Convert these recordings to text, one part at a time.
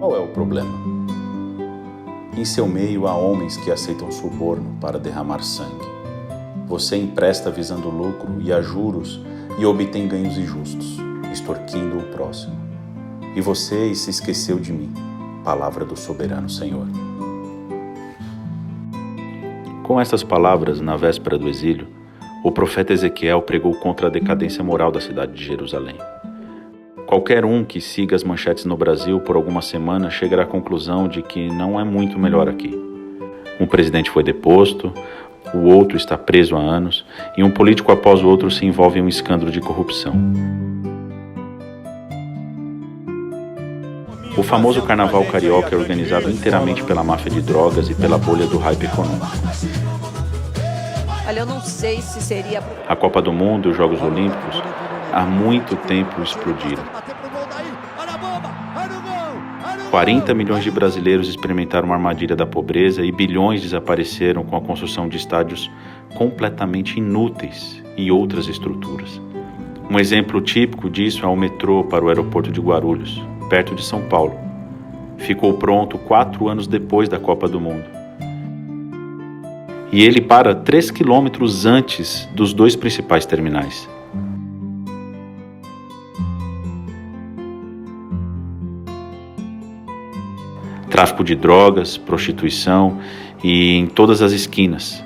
Qual é o problema? Em seu meio há homens que aceitam suborno para derramar sangue. Você empresta visando lucro e a juros e obtém ganhos injustos, extorquindo o próximo. E você se esqueceu de mim, palavra do soberano Senhor. Com estas palavras, na véspera do exílio, o profeta Ezequiel pregou contra a decadência moral da cidade de Jerusalém. Qualquer um que siga as manchetes no Brasil por algumas semanas chegará à conclusão de que não é muito melhor aqui. Um presidente foi deposto, o outro está preso há anos, e um político após o outro se envolve em um escândalo de corrupção. O famoso carnaval carioca é organizado inteiramente pela máfia de drogas e pela bolha do hype econômico. Olha, eu não sei se seria... A Copa do Mundo e os Jogos Olímpicos há muito tempo explodiram. 40 milhões de brasileiros experimentaram uma armadilha da pobreza e bilhões desapareceram com a construção de estádios completamente inúteis e outras estruturas. Um exemplo típico disso é o metrô para o aeroporto de Guarulhos, perto de São Paulo. Ficou pronto 4 anos depois da Copa do Mundo. E ele para 3 quilômetros antes dos 2 principais terminais. Tráfico de drogas, prostituição e em todas as esquinas.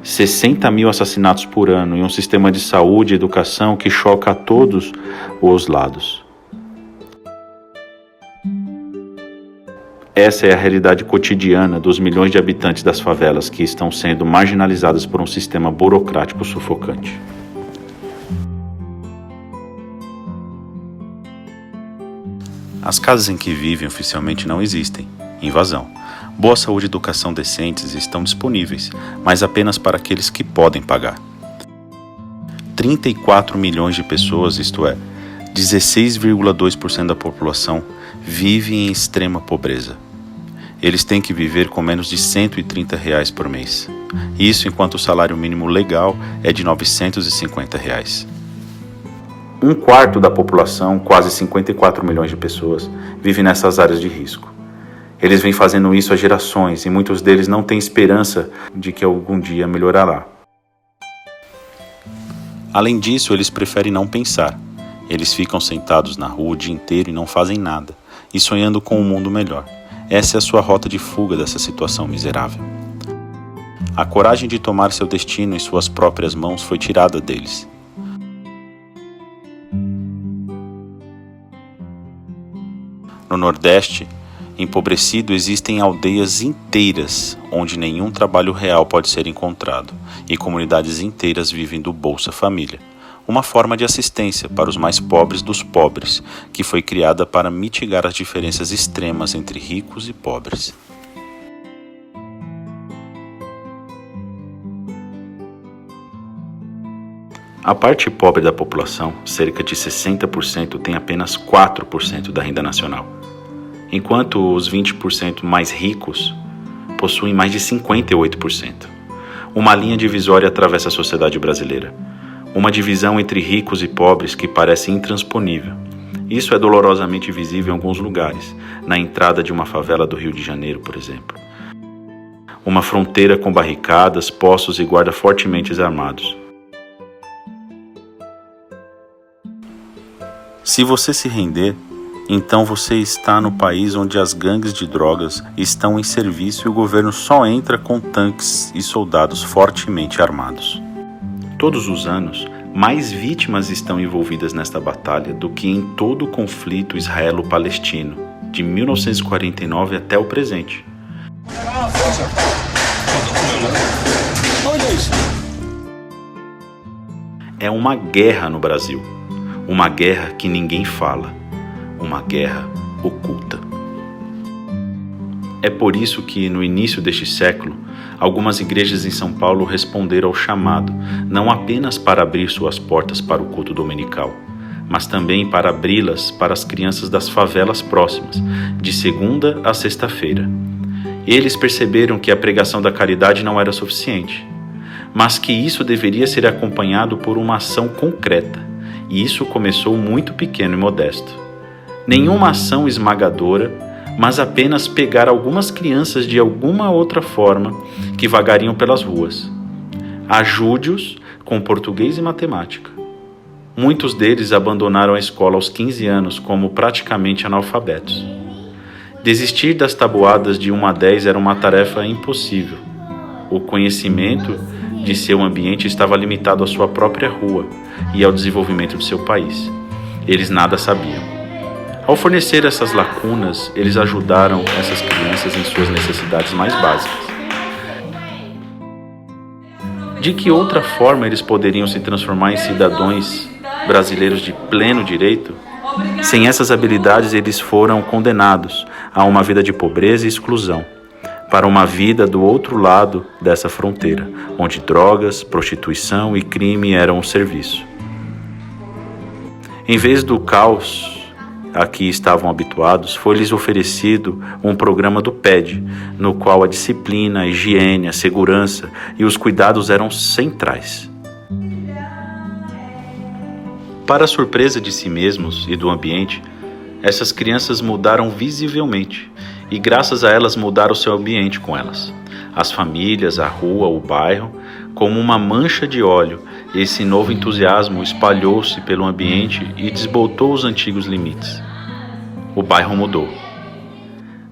60 mil assassinatos por ano e um sistema de saúde e educação que choca a todos os lados. Essa é a realidade cotidiana dos milhões de habitantes das favelas que estão sendo marginalizadas por um sistema burocrático sufocante. As casas em que vivem oficialmente não existem. Invasão. Boa saúde e educação decentes estão disponíveis, mas apenas para aqueles que podem pagar. 34 milhões de pessoas, isto é, 16,2% da população, vivem em extrema pobreza. Eles têm que viver com menos de R$130 por mês. Isso enquanto o salário mínimo legal é de R$950. Um quarto da população, quase 54 milhões de pessoas, vive nessas áreas de risco. Eles vêm fazendo isso há gerações e muitos deles não têm esperança de que algum dia melhorará. Além disso, eles preferem não pensar. Eles ficam sentados na rua o dia inteiro e não fazem nada, e sonhando com um mundo melhor. Essa é a sua rota de fuga dessa situação miserável. A coragem de tomar seu destino em suas próprias mãos foi tirada deles. No Nordeste, empobrecido, existem aldeias inteiras onde nenhum trabalho real pode ser encontrado e comunidades inteiras vivem do Bolsa Família, uma forma de assistência para os mais pobres dos pobres, que foi criada para mitigar as diferenças extremas entre ricos e pobres. A parte pobre da população, cerca de 60%, tem apenas 4% da renda nacional, enquanto os 20% mais ricos possuem mais de 58%. Uma linha divisória atravessa a sociedade brasileira. Uma divisão entre ricos e pobres que parece intransponível. Isso é dolorosamente visível em alguns lugares, na entrada de uma favela do Rio de Janeiro, por exemplo. Uma fronteira com barricadas, postos e guardas fortemente armados. Se você se render, então você está no país onde as gangues de drogas estão em serviço e o governo só entra com tanques e soldados fortemente armados. Todos os anos, mais vítimas estão envolvidas nesta batalha do que em todo o conflito israelo-palestino, de 1949 até o presente. É uma guerra no Brasil, uma guerra que ninguém fala, uma guerra oculta. É por isso que, no início deste século, algumas igrejas em São Paulo responderam ao chamado, não apenas para abrir suas portas para o culto dominical, mas também para abri-las para as crianças das favelas próximas, de segunda a sexta-feira. Eles perceberam que a pregação da caridade não era suficiente, mas que isso deveria ser acompanhado por uma ação concreta, e isso começou muito pequeno e modesto. Nenhuma ação esmagadora, mas apenas pegar algumas crianças de alguma outra forma que vagariam pelas ruas. Ajude-os com português e matemática. Muitos deles abandonaram a escola aos 15 anos como praticamente analfabetos. Desistir das tabuadas de 1 a 10 era uma tarefa impossível. O conhecimento de seu ambiente estava limitado à sua própria rua e ao desenvolvimento de seu país. Eles nada sabiam. Ao fornecer essas lacunas, eles ajudaram essas crianças em suas necessidades mais básicas. De que outra forma eles poderiam se transformar em cidadãos brasileiros de pleno direito? Sem essas habilidades, eles foram condenados a uma vida de pobreza e exclusão, para uma vida do outro lado dessa fronteira, onde drogas, prostituição e crime eram um serviço. Em vez do caos a que estavam habituados, foi-lhes oferecido um programa do PED, no qual a disciplina, a higiene, a segurança e os cuidados eram centrais. Para a surpresa de si mesmos e do ambiente, essas crianças mudaram visivelmente e graças a elas mudaram seu ambiente com elas. As famílias, a rua, o bairro, como uma mancha de óleo, esse novo entusiasmo espalhou-se pelo ambiente e desbotou os antigos limites. O bairro mudou.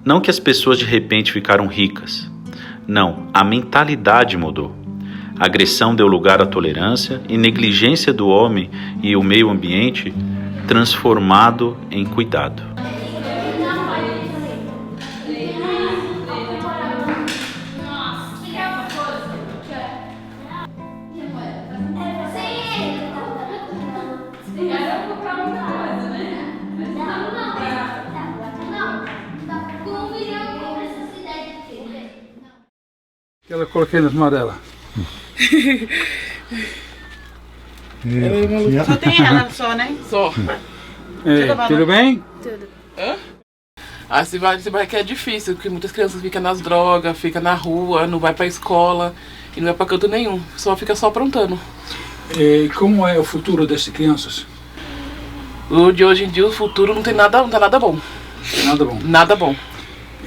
Não que as pessoas de repente ficaram ricas. Não, a mentalidade mudou. A agressão deu lugar à tolerância e negligência do homem e o meio ambiente transformado em cuidado. Que ela coloquei nas mãos dela. Só tem ela só, né? Só. Tudo bem? Tudo. Você vai que é difícil, porque muitas crianças ficam nas drogas, ficam na rua, não vai pra escola e não vai pra canto nenhum. Fica só aprontando. Como é o futuro dessas crianças? O de hoje em dia, o futuro não tá nada bom. Nada bom. Nada bom.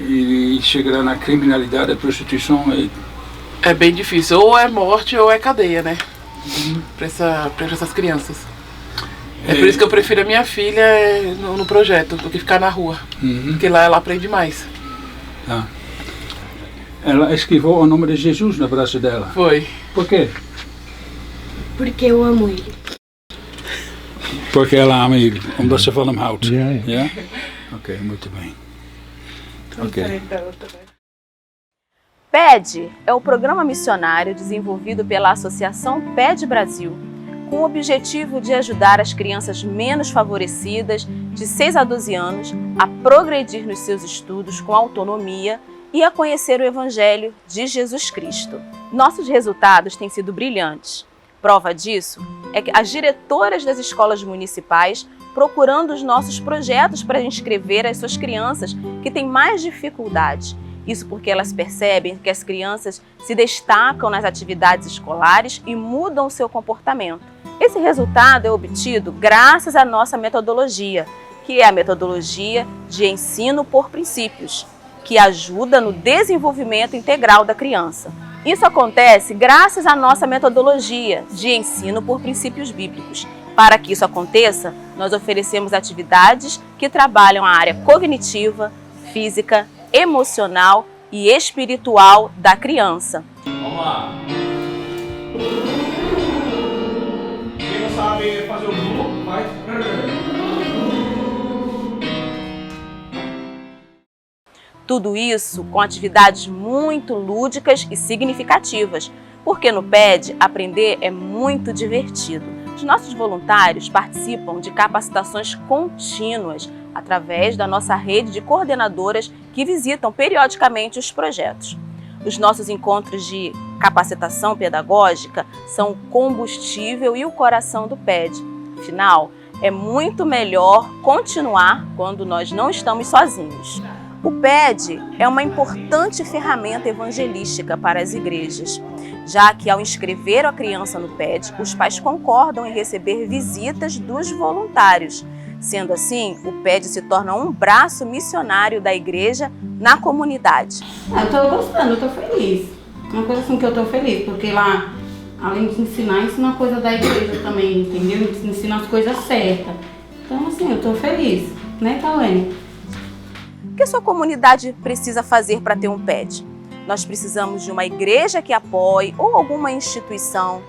E chegará na criminalidade, a prostituição. É bem difícil. Ou é morte ou é cadeia, né? Pra essas crianças. É por isso que eu prefiro a minha filha no projeto do que ficar na rua. Porque lá ela aprende mais. Tá. Ela escreveu o nome de Jesus no braço dela. Foi. Por quê? Porque eu amo ele. Porque ela ama ele. Omdat ze van hem houdt. Ja. Ja? Ok, muito bem. Ok. PED é o programa missionário desenvolvido pela Associação PED Brasil, com o objetivo de ajudar as crianças menos favorecidas, de 6 a 12 anos, a progredir nos seus estudos com autonomia e a conhecer o Evangelho de Jesus Cristo. Nossos resultados têm sido brilhantes. Prova disso é que as diretoras das escolas municipais procurando os nossos projetos para inscrever as suas crianças que têm mais dificuldade. Isso porque elas percebem que as crianças se destacam nas atividades escolares e mudam o seu comportamento. Esse resultado é obtido graças à nossa metodologia, que é a metodologia de ensino por princípios, que ajuda no desenvolvimento integral da criança. Isso acontece graças à nossa metodologia de ensino por princípios bíblicos. Para que isso aconteça, nós oferecemos atividades que trabalham a área cognitiva, física, emocional e espiritual da criança. Vamos lá. Quem não sabe fazer o bolo, faz. Tudo isso com atividades muito lúdicas e significativas, porque no PED aprender é muito divertido. Os nossos voluntários participam de capacitações contínuas através da nossa rede de coordenadoras que visitam periodicamente os projetos. Os nossos encontros de capacitação pedagógica são o combustível e o coração do PED. Afinal, é muito melhor continuar quando nós não estamos sozinhos. O PED é uma importante ferramenta evangelística para as igrejas, já que ao inscrever a criança no PED, os pais concordam em receber visitas dos voluntários, Sendo assim, o PED se torna um braço missionário da igreja na comunidade. Eu tô gostando, eu tô feliz. Uma coisa assim que eu tô feliz, porque lá, além de ensinar, ensina coisa da igreja também, entendeu? Ensina as coisas certas. Então, assim, eu tô feliz, né, Tawane? O que a sua comunidade precisa fazer para ter um PED? Nós precisamos de uma igreja que apoie ou alguma instituição.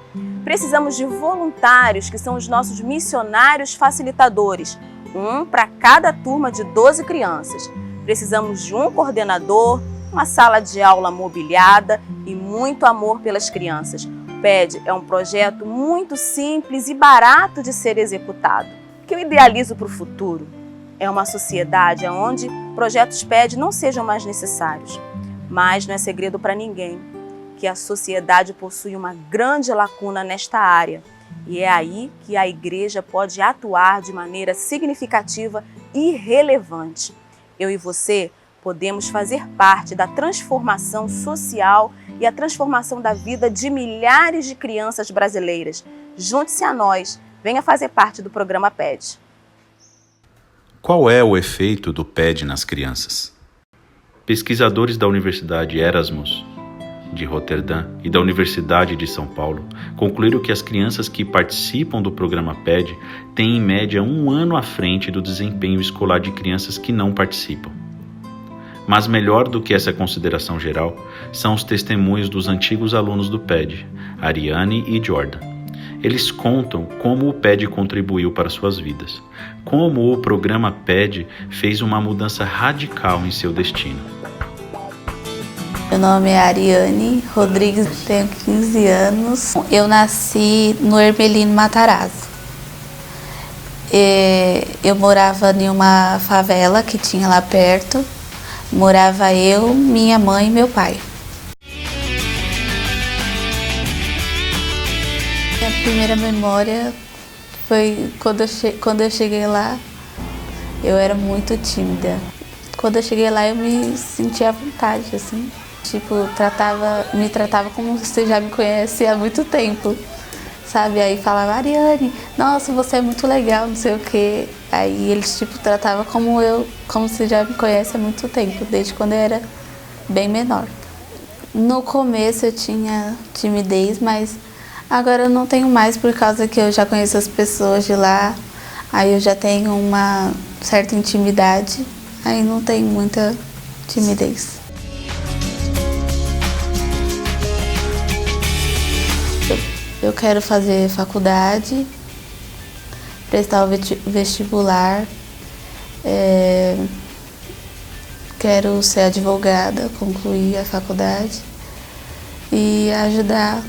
Precisamos de voluntários, que são os nossos missionários facilitadores, um para cada turma de 12 crianças. Precisamos de um coordenador, uma sala de aula mobiliada e muito amor pelas crianças. O PED é um projeto muito simples e barato de ser executado. O que eu idealizo para o futuro é uma sociedade onde projetos PED não sejam mais necessários. Mas não é segredo para ninguém que a sociedade possui uma grande lacuna nesta área. E é aí que a igreja pode atuar de maneira significativa e relevante. Eu e você podemos fazer parte da transformação social e a transformação da vida de milhares de crianças brasileiras. Junte-se a nós, venha fazer parte do programa PED. Qual é o efeito do PED nas crianças? Pesquisadores da Universidade Erasmus de Roterdã e da Universidade de São Paulo concluíram que as crianças que participam do programa PED têm em média 1 ano à frente do desempenho escolar de crianças que não participam. Mas melhor do que essa consideração geral são os testemunhos dos antigos alunos do PED, Ariane e Jordan. Eles contam como o PED contribuiu para suas vidas, como o programa PED fez uma mudança radical em seu destino. Meu nome é Ariane Rodrigues, tenho 15 anos. Eu nasci no Hermelino Matarazzo. Eu morava em uma favela que tinha lá perto. Morava eu, minha mãe e meu pai. Minha primeira memória foi quando eu cheguei lá, eu era muito tímida. Quando eu cheguei lá, eu me sentia à vontade, assim. Tipo, me tratava como você já me conhece há muito tempo, sabe? Aí falava, Ariane, nossa, você é muito legal, não sei o quê. Aí eles, tipo, tratavam como você já me conhece há muito tempo, desde quando eu era bem menor. No começo eu tinha timidez, mas agora eu não tenho mais por causa que eu já conheço as pessoas de lá. Aí eu já tenho uma certa intimidade, aí não tenho muita timidez. Eu quero fazer faculdade, prestar o vestibular, quero ser advogada, concluir a faculdade e ajudar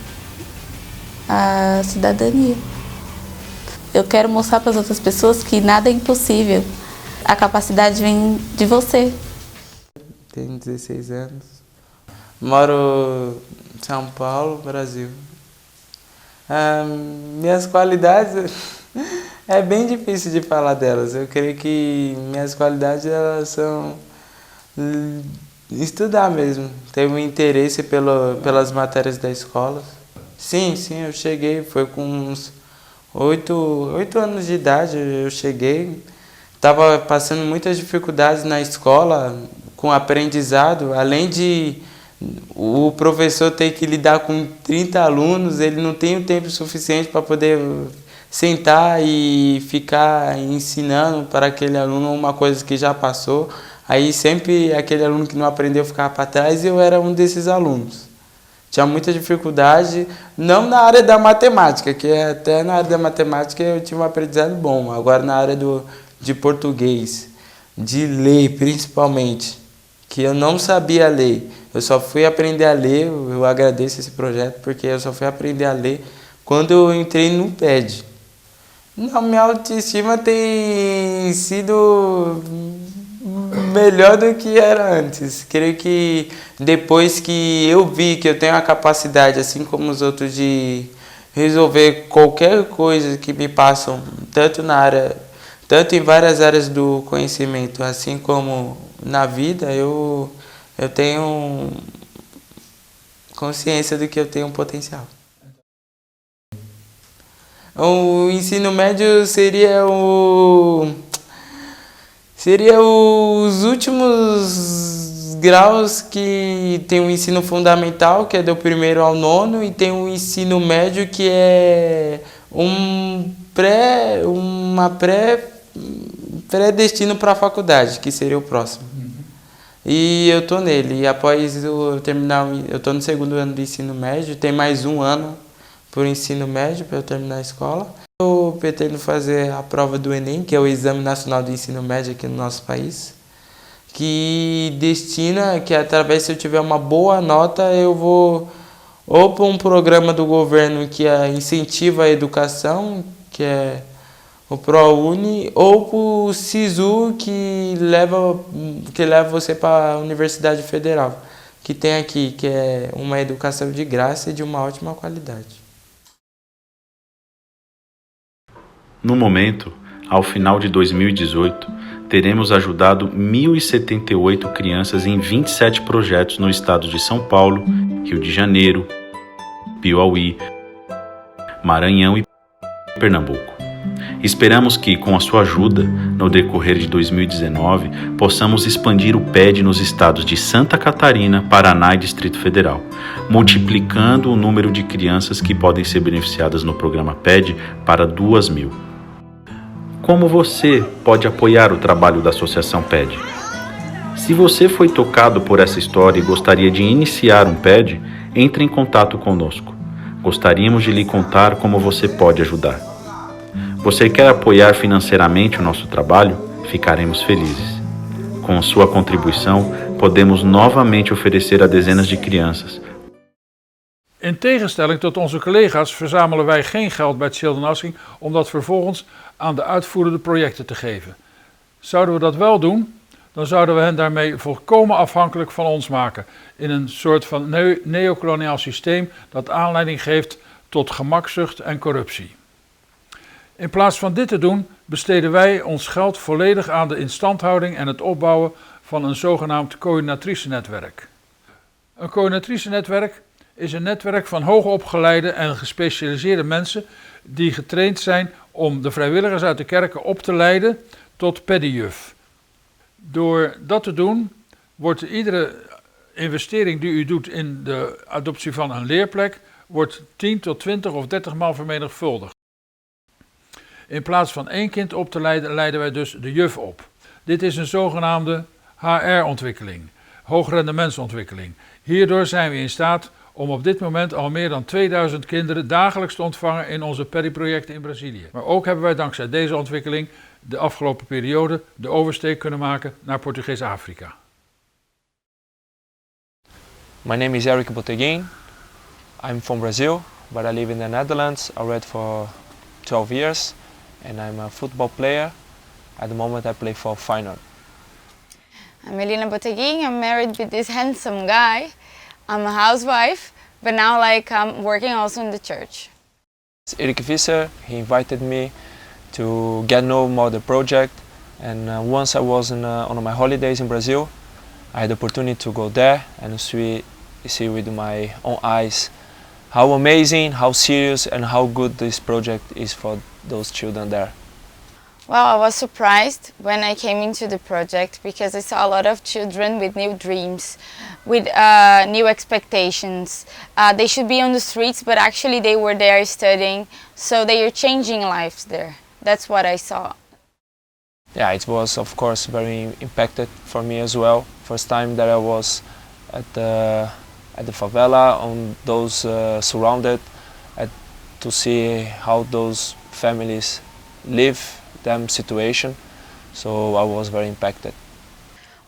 a cidadania. Eu quero mostrar para as outras pessoas que nada é impossível, a capacidade vem de você. Tenho 16 anos, moro em São Paulo, Brasil. Minhas qualidades, é bem difícil de falar delas. Eu creio que minhas qualidades elas são estudar mesmo, ter um interesse pelas matérias da escola. Sim, eu cheguei, foi com uns 8 anos de idade eu cheguei. Estava passando muitas dificuldades na escola com aprendizado, além de o professor ter que lidar com 30 alunos, ele não tem o tempo suficiente para poder sentar e ficar ensinando para aquele aluno uma coisa que já passou. Aí sempre aquele aluno que não aprendeu ficava para trás e eu era um desses alunos. Tinha muita dificuldade, não na área da matemática, que até na área da matemática eu tinha um aprendizado bom, agora na área de português, de ler principalmente, que eu não sabia ler. Eu só fui aprender a ler, eu agradeço esse projeto, porque eu só fui aprender a ler quando eu entrei no PED. Não, minha autoestima tem sido melhor do que era antes. Creio que depois que eu vi que eu tenho a capacidade, assim como os outros, de resolver qualquer coisa que me passam, tanto em várias áreas do conhecimento, assim como na vida, eu tenho consciência de que eu tenho um potencial. O ensino médio seria Seria os últimos graus que tem o ensino fundamental, que é do 1º ao 9º, e tem o ensino médio, que é pré-destino para a faculdade, que seria o próximo. E eu tô nele. E após eu terminar, eu tô no 2º ano do ensino médio, tem mais um ano por ensino médio para eu terminar a escola. Eu pretendo fazer a prova do Enem, que é o Exame Nacional do Ensino Médio aqui no nosso país, que destina, que através, se eu tiver uma boa nota, eu vou ou para um programa do governo que incentiva a educação, que é o ProUni, ou para o SISU, que leva você para a Universidade Federal, que tem aqui, que é uma educação de graça e de uma ótima qualidade. No momento, ao final de 2018, teremos ajudado 1.078 crianças em 27 projetos no estado de São Paulo, Rio de Janeiro, Piauí, Maranhão e Pernambuco. Esperamos que, com a sua ajuda, no decorrer de 2019, possamos expandir o PED nos estados de Santa Catarina, Paraná e Distrito Federal, multiplicando o número de crianças que podem ser beneficiadas no programa PED para 2.000. Como você pode apoiar o trabalho da Associação PED? Se você foi tocado por essa história e gostaria de iniciar um PED, entre em contato conosco. Gostaríamos de lhe contar como você pode ajudar. Você quer apoiar financeiramente o nosso trabalho? Ficaremos felizes. Com sua contribuição, podemos novamente oferecer a dezenas de crianças. In tegenstelling tot onze collega's verzamelen wij geen geld bij Children Asking om dat vervolgens aan de uitvoerende projecten te geven. Zouden we dat wel doen, dan zouden we hen daarmee volkomen afhankelijk van ons maken in een soort van neocoloniaal systeem dat aanleiding geeft tot gemakzucht en corruptie. In plaats van dit te doen, besteden wij ons geld volledig aan de instandhouding en het opbouwen van een zogenaamd coördinatricenetwerk. Een coördinatricenetwerk is een netwerk van hoogopgeleide en gespecialiseerde mensen die getraind zijn om de vrijwilligers uit de kerken op te leiden tot pedijuf. Door dat te doen wordt iedere investering die u doet in de adoptie van een leerplek wordt 10 tot 20 of 30 maal vermenigvuldigd. In plaats van 1 kind op te leiden, leiden wij dus de juf op. Dit is een zogenaamde HR-ontwikkeling, hoogrendementsontwikkeling. Hierdoor zijn we in staat om op dit moment al meer dan 2000 kinderen dagelijks te ontvangen in onze PEDI-projecten in Brazilië. Maar ook hebben wij dankzij deze ontwikkeling de afgelopen periode de oversteek kunnen maken naar Portugees-Afrika. My name is Eric Boteguin. I'm from Brazil, but I live in the Netherlands already for 12 years, and I'm a football player. At the moment I play for Feyenoord. I'm Melina Boteguin. I'm married with this handsome guy. I'm a housewife, but now I'm working also in the church. Erik Visser, he invited me to get know more the project, and once I was on my holidays in Brazil, I had the opportunity to go there and see with my own eyes how amazing, how serious and how good this project is for those children there. Well, I was surprised when I came into the project because I saw a lot of children with new dreams, with new expectations. They should be on the streets, but actually they were there studying, so they are changing lives there. That's what I saw. Yeah, it was of course very impacted for me as well. First time that I was at the favela, on those surrounded, to see how those families live them situation, so I was very impacted.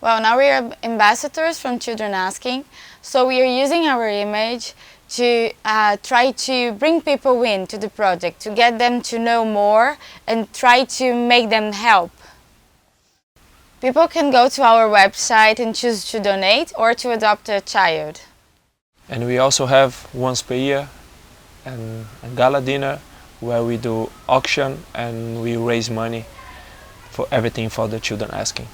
Well, now we are ambassadors from Children Asking, so we are using our image to try to bring people into the project, to get them to know more and try to make them help. People can go to our website and choose to donate or to adopt a child. And we also have once per year a gala dinner where we do auction and we raise money for everything for the Children Asking.